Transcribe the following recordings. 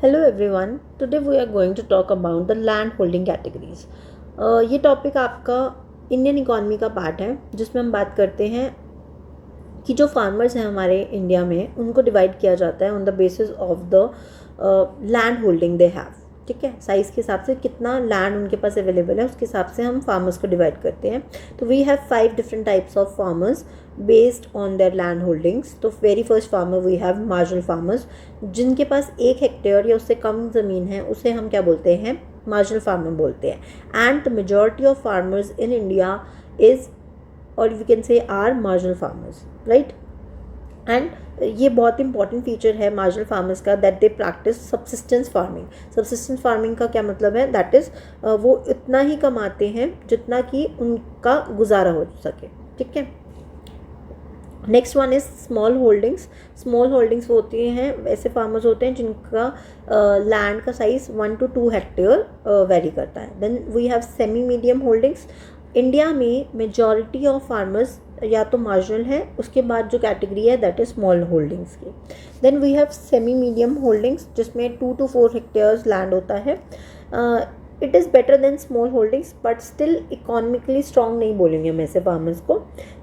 Hello everyone. Today we are going to talk about the land holding categories. ये topic आपका Indian economy का part है जिसमें हम बात करते हैं कि जो फार्मर्स हैं हमारे इंडिया में उनको डिवाइड किया जाता है on the basis of the land holding they have. ठीक है, साइज़ के हिसाब से कितना लैंड उनके पास अवेलेबल है उसके हिसाब से हम फार्मर्स को डिवाइड करते हैं. तो we have 5 different types of farmers based on their land holdings. तो very first farmer we have marginal farmers, जिनके पास 1 हेक्टेयर या उससे कम ज़मीन है उसे हम क्या बोलते हैं, मार्जिनल फार्मर बोलते हैं. And the majority of farmers in India is और we can say are marginal farmers, right. And ये बहुत इंपॉर्टेंट फीचर है मार्जिनल फार्मर्स का, that they practice subsistence farming. Subsistence farming का क्या मतलब है, दैट इज़ वो इतना ही कमाते हैं जितना कि उनका गुजारा हो सके. ठीक है. Next one is small holdings. Small holdings होती हैं, ऐसे फार्मर्स होते हैं जिनका लैंड का साइज़ 1 to 2 हेक्टेयर वेरी करता है. Then we have semi medium holdings. India में मेजॉरिटी ऑफ फार्मर्स या तो मार्जिनल है, उसके बाद जो कैटेगरी है दैट इज स्मॉल होल्डिंग्स की. Then we have semi medium holdings जिसमें 2 to 4 हेक्टेयर्स लैंड होता है. It is better than small holdings but still economically strong नहीं बोलेंगे हम ऐसे फार्मर्स को.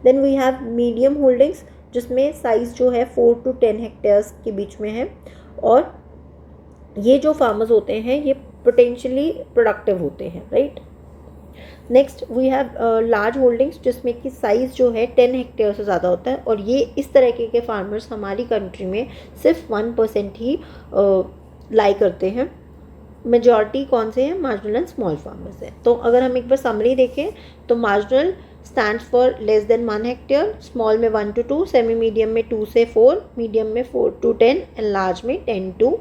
Then we have medium holdings जिसमें साइज़ जो है 4 to 10 हेक्टेयर्स के बीच में है, और ये जो फार्मर्स होते हैं ये पोटेंशियली प्रोडक्टिव होते हैं, right. Next we have large holdings जिसमें कि साइज़ जो है 10 हेक्टेयर से ज़्यादा होता है, और ये इस तरह के फार्मर्स हमारी कंट्री में सिर्फ 1% ही लाई करते हैं. मेजॉरिटी कौन से हैं, मार्जिनल एंड स्मॉल फार्मर्स हैं. तो अगर हम एक बार समरी देखें तो marginal stands for less than 1 hectare, small में 1 to 2, सेमी मीडियम में 2 से 4, मीडियम में 4 to 10 एंड लार्ज में 10 to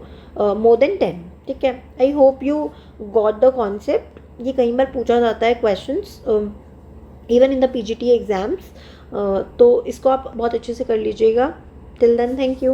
मोर देन 10. ठीक है. I hope you got the concept. ये कई बार पूछा जाता है questions even in the PGT exams, तो इसको आप बहुत अच्छे से कर लीजिएगा. Till then thank you.